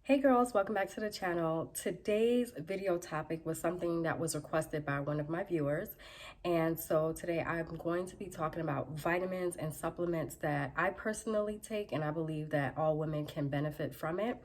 Hey girls, welcome back to the channel. Today's video topic was something that was requested by one of my viewers. And so today I'm going to be talking about vitamins and supplements that I personally take, and I believe that all women can benefit from it.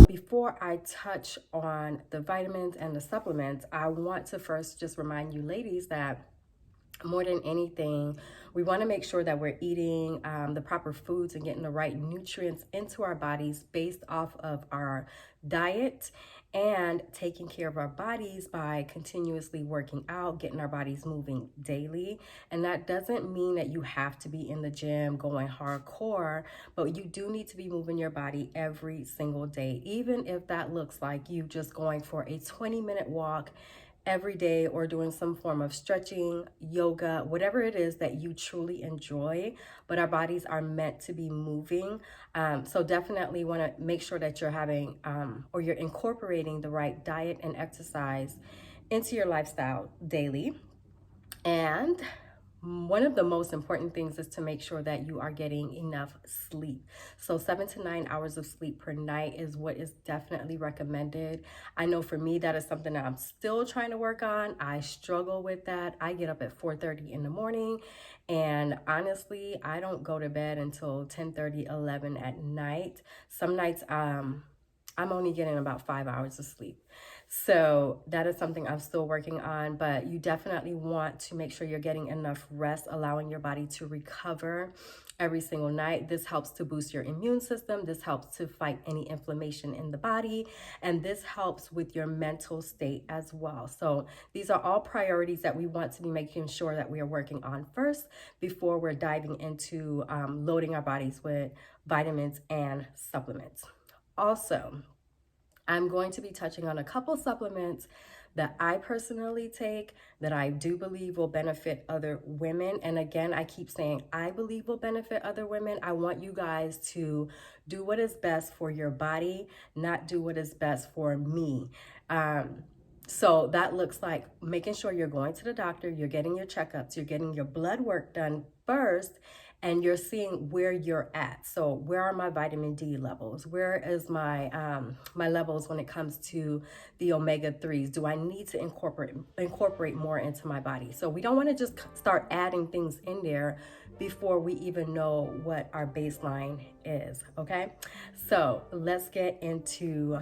Before I touch on the vitamins and the supplements, I want to first just remind you ladies that more than anything, we want to make sure that we're eating the proper foods and getting the right nutrients into our bodies based off of our diet, and taking care of our bodies by continuously working out, getting our bodies moving daily. And that doesn't mean that you have to be in the gym going hardcore, but you do need to be moving your body every single day, even if that looks like you just going for a 20-minute walk every day, or doing some form of stretching, yoga, whatever it is that you truly enjoy. But our bodies are meant to be moving. So definitely want to make sure that you're having or you're incorporating the right diet and exercise into your lifestyle daily. And one of the most important things is to make sure that you are getting enough sleep. So 7 to 9 hours of sleep per night is what is definitely recommended. I know for me, that is something that I'm still trying to work on. I struggle with that. I get up at 4:30 in the morning, and honestly, I don't go to bed until 10:30, 11 at night. Some nights, I'm only getting about 5 hours of sleep. So that is something I'm still working on, but you definitely want to make sure you're getting enough rest, allowing your body to recover every single night. This helps to boost your immune system. This helps to fight any inflammation in the body, and this helps with your mental state as well. So these are all priorities that we want to be making sure that we are working on first before we're diving into loading our bodies with vitamins and supplements. Also, I'm going to be touching on a couple supplements that I personally take that I do believe will benefit other women. And again, I keep saying I believe will benefit other women. I want you guys to do what is best for your body, not do what is best for me. So that looks like making sure you're going to the doctor, you're getting your checkups, you're getting your blood work done first, and you're seeing where you're at. So where are my vitamin D levels? Where is my my levels when it comes to the omega-3s? Do I need to incorporate more into my body? So we don't want to just start adding things in there before we even know what our baseline is, okay? So let's get into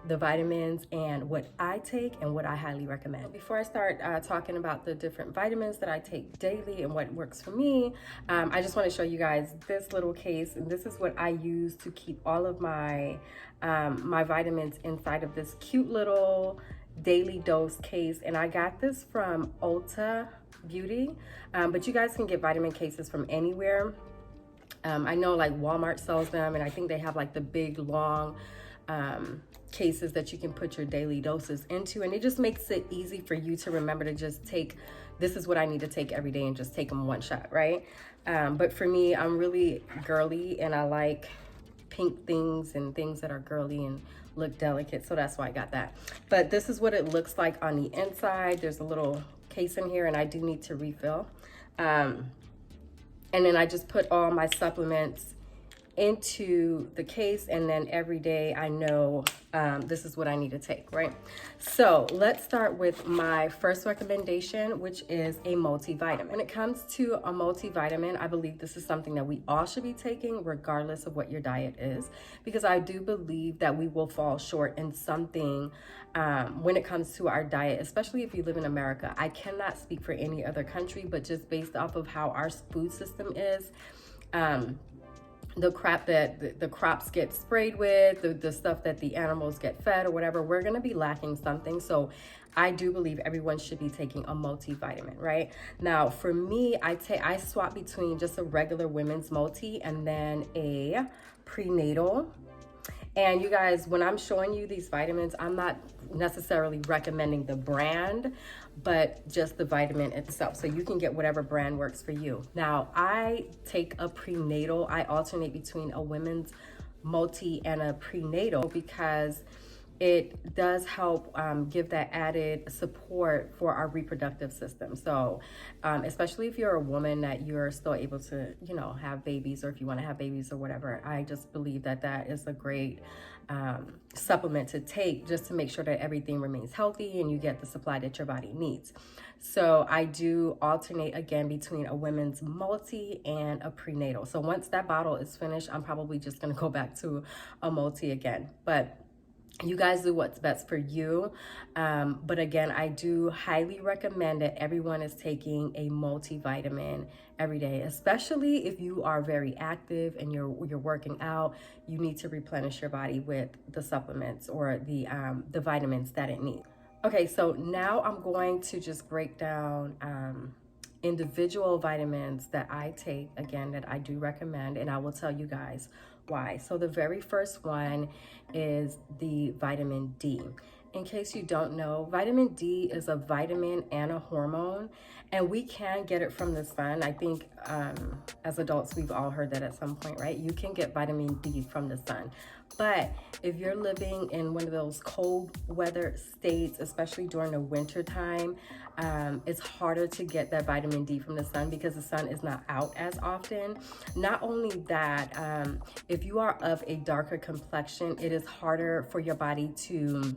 the vitamins and what I take and what I highly recommend. Before I start talking about the different vitamins that I take daily and what works for me, I just want to show you guys this little case, and this is what I use to keep all of my my vitamins inside of this cute little daily dose case. And I got this from Ulta Beauty, but you guys can get vitamin cases from anywhere. I know like Walmart sells them, and I think they have like the big long cases that you can put your daily doses into, and it just makes it easy for you to remember to just take, this is what I need to take every day, and just take them one shot, right? But for me, I'm really girly, and I like pink things and things that are girly and look delicate, so that's why I got that. But this is what it looks like on the inside. There's a little case in here, and I do need to refill. And then I just put all my supplements into the case, and then every day I know this is what I need to take, right? So let's start with my first recommendation, which is a multivitamin. When it comes to a multivitamin, I believe this is something that we all should be taking regardless of what your diet is, because I do believe that we will fall short in something when it comes to our diet, especially if you live in America. I cannot speak for any other country, but just based off of how our food system is, the crap that the crops get sprayed with, the stuff that the animals get fed or whatever, we're going to be lacking something. So I do believe everyone should be taking a multivitamin, right? Now, for me, I swap between just a regular women's multi and then a prenatal. And you guys, when I'm showing you these vitamins, I'm not necessarily recommending the brand, but just the vitamin itself. So you can get whatever brand works for you. Now, I take a prenatal. I alternate between a women's multi and a prenatal because it does help give that added support for our reproductive system. So especially if you're a woman that you're still able to, you know, have babies, or if you want to have babies or whatever, I just believe that that is a great supplement to take, just to make sure that everything remains healthy and you get the supply that your body needs. So I do alternate again between a women's multi and a prenatal. So once that bottle is finished, I'm probably just going to go back to a multi again. But you guys do what's best for you. But again, I do highly recommend that everyone is taking a multivitamin every day, especially if you are very active and you're working out. You need to replenish your body with the supplements or the vitamins that it needs. Okay, so now I'm going to just break down individual vitamins that I take, again, that I do recommend, and I will tell you guys why. So the very first one is the vitamin D. In case you don't know, vitamin D is a vitamin and a hormone, and we can get it from the sun. I think as adults, we've all heard that at some point, right? You can get vitamin D from the sun. But if you're living in one of those cold weather states, especially during the winter time, it's harder to get that vitamin D from the sun because the sun is not out as often. Not only that, if you are of a darker complexion, it is harder for your body to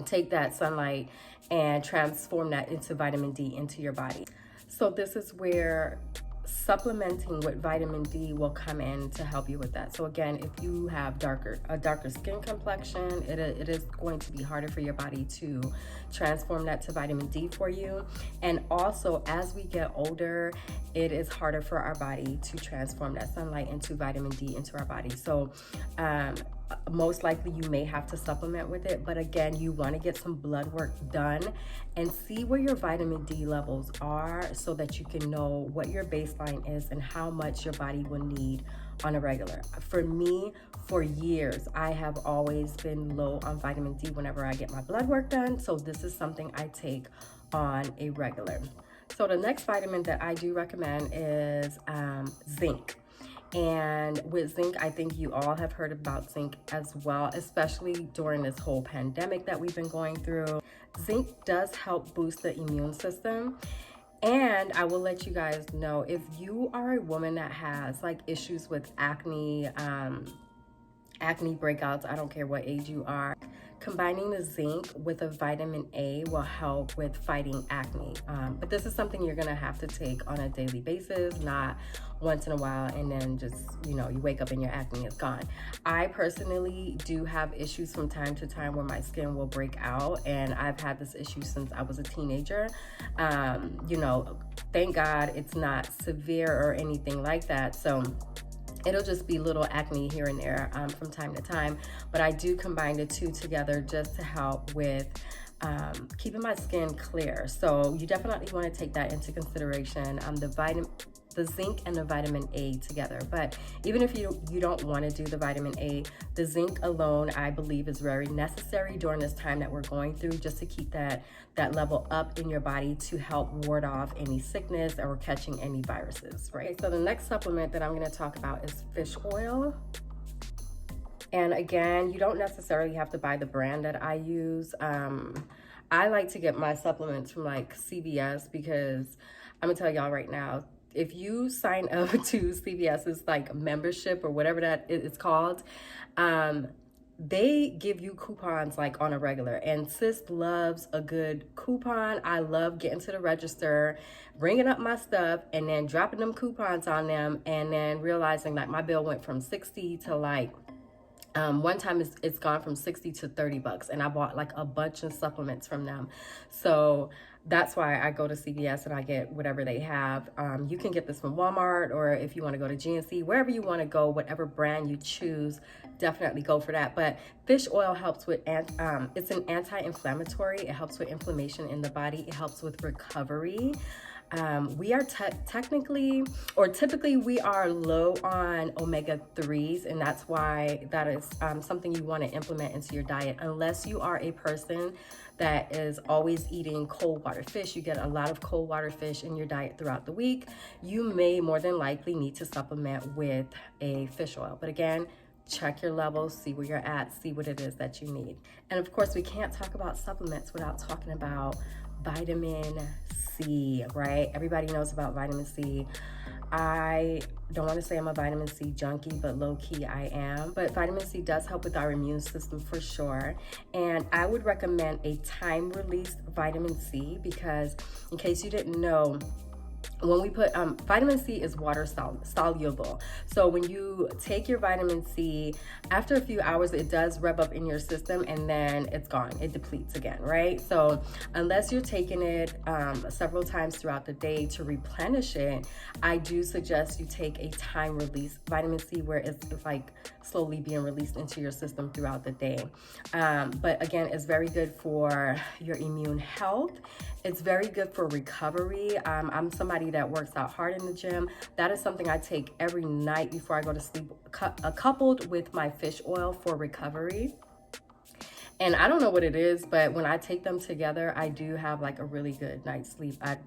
take that sunlight and transform that into vitamin D into your body. So this is where supplementing with vitamin D will come in to help you with that. So again, if you have a darker skin complexion, it is going to be harder for your body to transform that to vitamin D for you. And also, as we get older, it is harder for our body to transform that sunlight into vitamin D into our body. So most likely you may have to supplement with it, but again, you want to get some blood work done and see where your vitamin D levels are so that you can know what your baseline is and how much your body will need on a regular. For me, for years, I have always been low on vitamin D whenever I get my blood work done, so this is something I take on a regular. So the next vitamin that I do recommend is zinc. And with zinc, I think you all have heard about zinc as well, especially during this whole pandemic that we've been going through. Zinc does help boost the immune system. And I will let you guys know, if you are a woman that has like issues with acne, acne breakouts, I don't care what age you are, combining the zinc with a vitamin A will help with fighting acne. But this is something you're gonna have to take on a daily basis, not once in a while and then just, you know, you wake up and your acne is gone. I personally do have issues from time to time where my skin will break out, and I've had this issue since I was a teenager. You know, thank God it's not severe or anything like that. So it'll just be little acne here and there from time to time, but I do combine the two together just to help with keeping my skin clear. So you definitely want to take that into consideration, the zinc and the vitamin A together. But even if you don't want to do the vitamin A, the zinc alone, I believe, is very necessary during this time that we're going through, just to keep that level up in your body to help ward off any sickness or catching any viruses, right? So the next supplement that I'm going to talk about is fish oil. And again, you don't necessarily have to buy the brand that I use. I like to get my supplements from like CVS, because I'm gonna tell y'all right now, if you sign up to CVS's like membership or whatever that it's called, they give you coupons like on a regular, and sis loves a good coupon. I love getting to the register, ringing up my stuff, and then dropping them coupons on them, and then realizing that my bill went from 60 to like, one time it's gone from 60 to 30 bucks, and I bought like a bunch of supplements from them. So that's why I go to CVS and I get whatever they have. You can get this from Walmart, or if you want to go to GNC, wherever you want to go, whatever brand you choose, definitely go for that. But fish oil helps with, it's an anti-inflammatory. It helps with inflammation in the body. It helps with recovery. We are typically we are low on omega-3s, and that's why that is something you want to implement into your diet. Unless you are a person that is always eating cold water fish, you get a lot of cold water fish in your diet throughout the week, you may more than likely need to supplement with a fish oil. But again, check your levels, see where you're at, see what it is that you need. And of course, we can't talk about supplements without talking about vitamin C, right? Everybody knows about vitamin C. I don't want to say I'm a vitamin C junkie, but low-key I am. But vitamin C does help with our immune system for sure. And I would recommend a time-released vitamin C because, in case you didn't know, when we put vitamin C is water soluble. So when you take your vitamin C, after a few hours, it does rub up in your system and then it's gone. It depletes again, right? So unless you're taking it several times throughout the day to replenish it, I do suggest you take a time release vitamin C where it's like slowly being released into your system throughout the day. But again, it's very good for your immune health. It's very good for recovery. I'm somebody that works out hard in the gym. That is something I take every night before I go to sleep, coupled with my fish oil for recovery. And I don't know what it is, but when I take them together, I do have like a really good night's sleep. I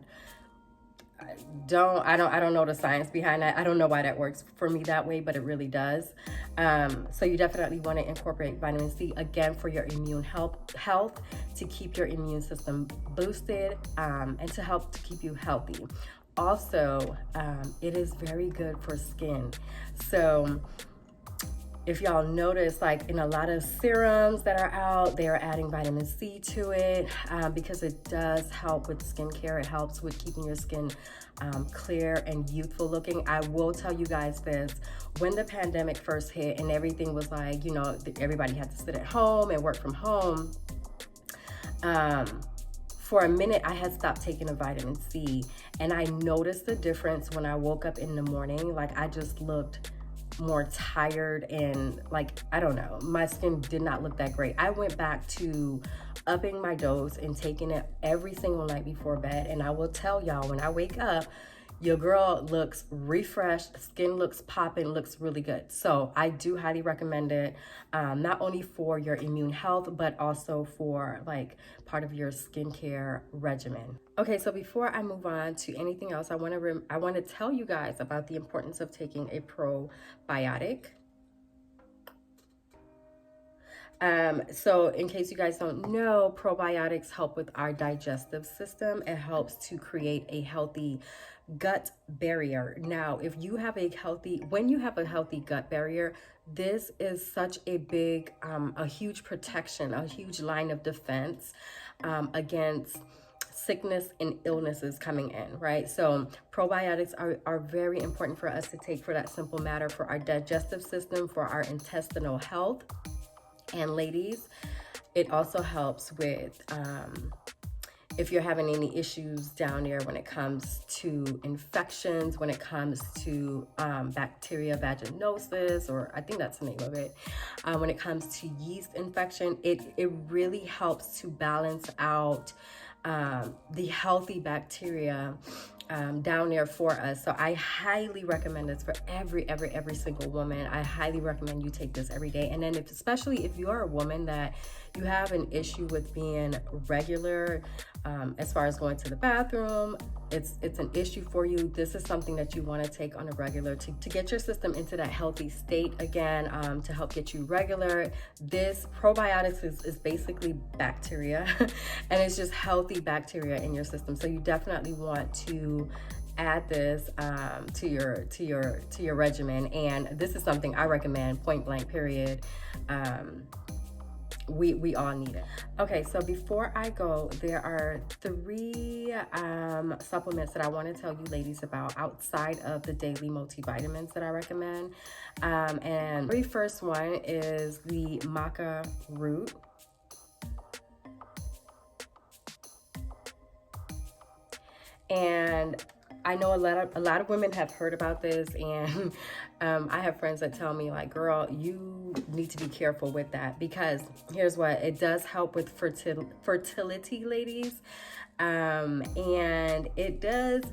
don't know the science behind that. I don't know why that works for me that way, but it really does. So you definitely want to incorporate vitamin C again for your immune health to keep your immune system boosted and to help to keep you healthy. Also, it is very good for skin. So if y'all notice, like in a lot of serums that are out, they are adding vitamin C to it because it does help with skincare. It helps with keeping your skin clear and youthful looking. I will tell you guys this, when the pandemic first hit and everything was like, you know, everybody had to sit at home and work from home, for a minute I had stopped taking a vitamin C, and I noticed the difference when I woke up in the morning. Like I just looked more tired and like, I don't know, my skin did not look that great. I went back to upping my dose and taking it every single night before bed. And I will tell y'all, when I wake up, your girl looks refreshed, skin looks popping, looks really good. So I do highly recommend it, not only for your immune health, but also for like part of your skincare regimen. Okay, so before I move on to anything else, I want to tell you guys about the importance of taking a probiotic. So in case you guys don't know, probiotics help with our digestive system. It helps to create a healthy gut barrier. Now, when you have a healthy gut barrier, this is such a big, a huge protection, a huge line of defense against sickness and illnesses coming in, right? So probiotics are very important for us to take for that simple matter, for our digestive system, for our intestinal health. And ladies, it also helps with if you're having any issues down there when it comes to infections, when it comes to bacteria vaginosis, or I think that's the name of it, when it comes to yeast infection, it really helps to balance out the healthy bacteria down there for us. So I highly recommend this for every single woman. I highly recommend you take this every day. And then especially if you're a woman that you have an issue with being regular as far as going to the bathroom, it's an issue for you. This is something that you want to take on a regular to get your system into that healthy state again, to help get you regular. This probiotics is basically bacteria and it's just healthy bacteria in your system. So you definitely want to add this to your regimen, and this is something I recommend, point blank period. We all need it. Okay, so before I go, there are 3 supplements that I want to tell you ladies about outside of the daily multivitamins that I recommend. And the very first one is the maca root. And I know a lot of women have heard about this, and I have friends that tell me like, girl, you need to be careful with that, because here's what it does: help with fertility, ladies. And it does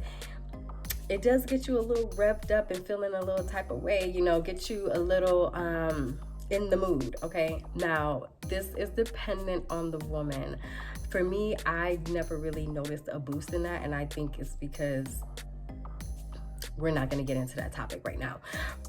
get you a little revved up and feeling a little type of way, you know, get you a little in the mood. Okay, now this is dependent on the woman. For me, I never really noticed a boost in that, and I think it's because we're not going to get into that topic right now,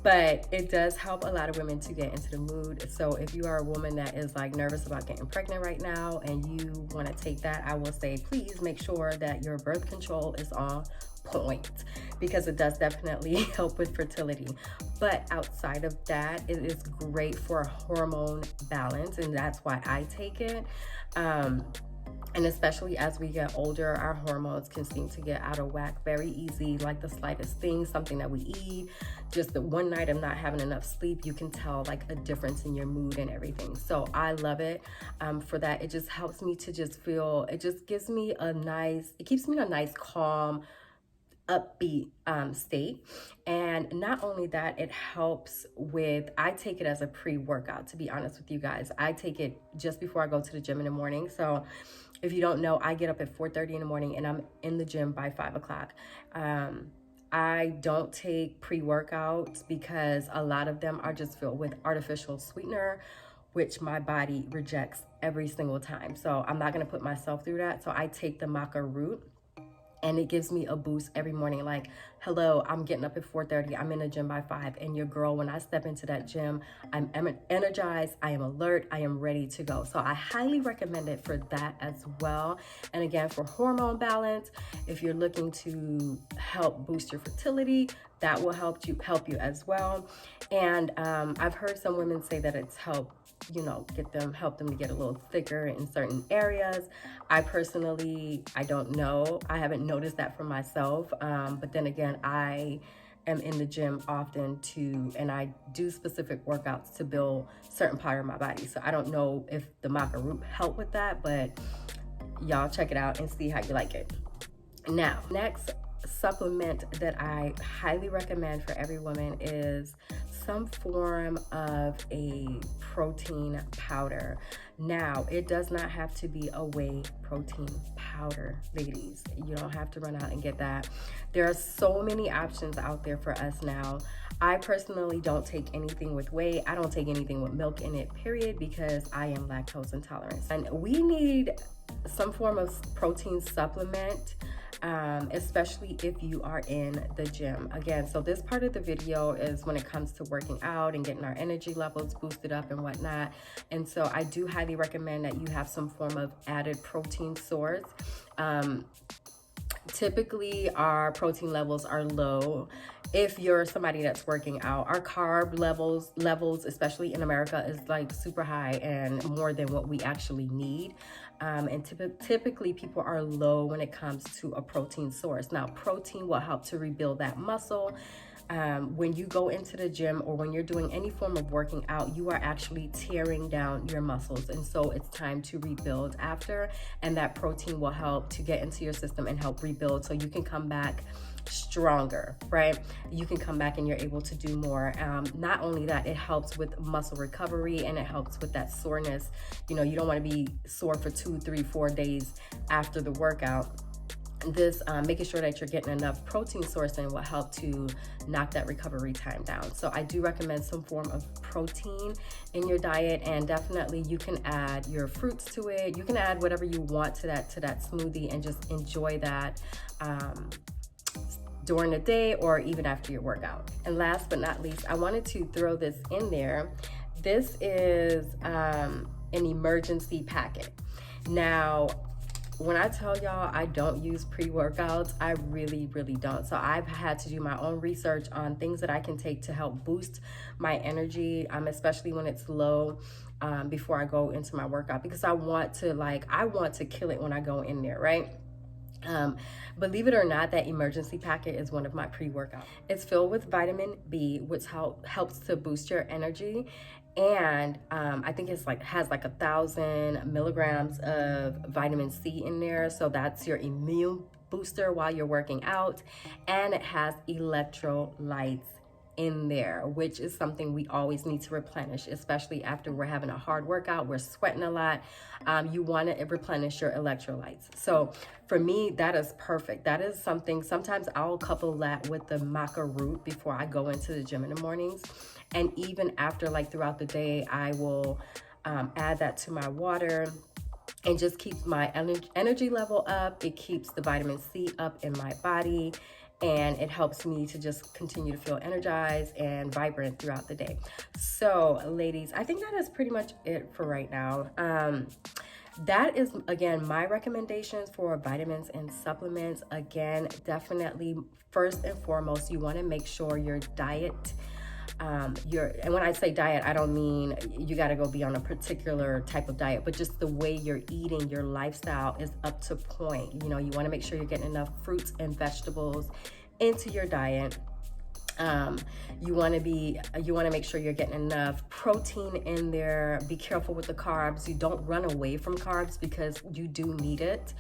but it does help a lot of women to get into the mood. So if you are a woman that is like nervous about getting pregnant right now and you want to take that, I will say please make sure that your birth control is on point, because it does definitely help with fertility. But outside of that, it is great for hormone balance, and that's why I take it. And especially as we get older, our hormones can seem to get out of whack very easy. Like the slightest thing, something that we eat, just the one night of not having enough sleep, you can tell like a difference in your mood and everything. So I love it for that. It just helps me to just feel, it just gives me it keeps me in a nice, calm, upbeat state. And not only that, it helps with, I take it as a pre-workout, to be honest with you guys. I take it just before I go to the gym in the morning. So if you don't know, I get up at 4:30 in the morning and I'm in the gym by 5 o'clock. I don't take pre-workouts because a lot of them are just filled with artificial sweetener, which my body rejects every single time. So I'm not gonna put myself through that. So I take the maca root, and it gives me a boost every morning. Like, hello, I'm getting up at 4:30. I'm in the gym by 5. And your girl, when I step into that gym, I'm energized, I am alert, I am ready to go. So I highly recommend it for that as well. And again, for hormone balance, if you're looking to help boost your fertility, that will help you as well. And I've heard some women say that it's helped, you know, help them to get a little thicker in certain areas. I personally, I don't know. I haven't noticed that for myself. But then again, I am in the gym often too, and I do specific workouts to build certain part of my body. So I don't know if the maca root helped with that, but y'all check it out and see how you like it. Now, next supplement that I highly recommend for every woman is some form of a protein powder. Now, it does not have to be a whey protein powder, ladies. You don't have to run out and get that. There are so many options out there for us now. I personally don't take anything with whey. I don't take anything with milk in it, period, because I am lactose intolerant. And we need some form of protein supplement, especially if you are in the gym. Again, so this part of the video is when it comes to working out and getting our energy levels boosted up and whatnot. And so I do highly recommend that you have some form of added protein source. Typically our protein levels are low. If you're somebody that's working out, our carb levels, especially in America, is like super high and more than what we actually need. And typically people are low when it comes to a protein source. Now, protein will help to rebuild that muscle. When you go into the gym or when you're doing any form of working out, you are actually tearing down your muscles. And so it's time to rebuild after, and that protein will help to get into your system and help rebuild so you can come back stronger, right? You can come back and you're able to do more. Not only that, it helps with muscle recovery and it helps with that soreness. You know, you don't want to be sore for 2, 3, 4 days after the workout. This making sure that you're getting enough protein source in will help to knock that recovery time down. So I do recommend some form of protein in your diet, and definitely you can add your fruits to it. You can add whatever you want to that smoothie and just enjoy that during the day or even after your workout. And last but not least, I wanted to throw this in there. This is an emergency packet. Now, when I tell y'all I don't use pre-workouts, I really don't. So I've had to do my own research on things that I can take to help boost my energy, especially when it's low, before I go into my workout, because I want to kill it when I go in there, right? Believe it or not, that emergency packet is one of my pre-workouts. It's filled with vitamin B, which helps to boost your energy. And I think it's has 1,000 milligrams of vitamin C in there. So that's your immune booster while you're working out. And it has electrolytes in there, which is something we always need to replenish, especially after we're having a hard workout, we're sweating a lot. You want to replenish your electrolytes. So for me, that is perfect. That is something, sometimes I'll couple that with the maca root before I go into the gym in the mornings. And even after, throughout the day, I will add that to my water and just keeps my energy level up. It keeps the vitamin C up in my body. and it helps me to just continue to feel energized and vibrant throughout the day. So ladies, I think that is pretty much it for right now. That is, again, my recommendations for vitamins and supplements. Again, definitely, first and foremost, you want to make sure your diet, and when I say diet, I don't mean you got to go be on a particular type of diet, but just the way you're eating, your lifestyle is up to point. You know, you want to make sure you're getting enough fruits and vegetables into your diet. You want to make sure you're getting enough protein in there. Be careful with the carbs. You don't run away from carbs because you do need it.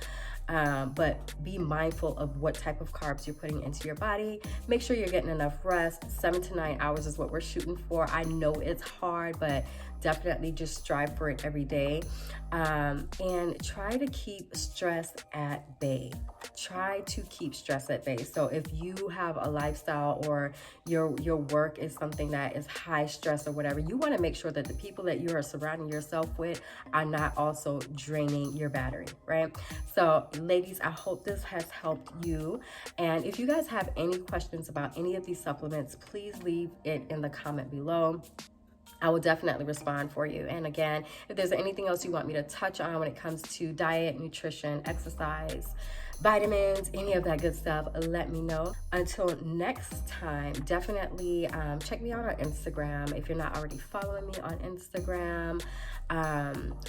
But be mindful of what type of carbs you're putting into your body. Make sure you're getting enough rest. 7 to 9 hours is what we're shooting for. I know it's hard, but definitely just strive for it every day. And try to keep stress at bay. Try to keep stress at bay. So if you have a lifestyle or your work is something that is high stress or whatever, you want to make sure that the people that you are surrounding yourself with are not also draining your battery, right? So ladies, I hope this has helped you. And if you guys have any questions about any of these supplements, please leave it in the comment below. I will definitely respond for you. And again, if there's anything else you want me to touch on when it comes to diet, nutrition, exercise, vitamins, any of that good stuff, let me know. Until next time, definitely check me out on Instagram if you're not already following me on Instagram.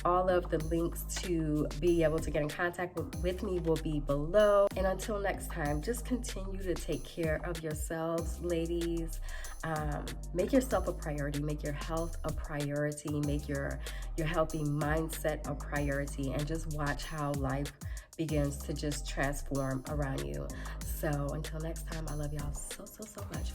All of the links to be able to get in contact with me will be below. And until next time, just continue to take care of yourselves, ladies. Make yourself a priority. Make your health a priority. Make your healthy mindset a priority, and just watch how life begins to just transform around you. So until next time, I love y'all so much.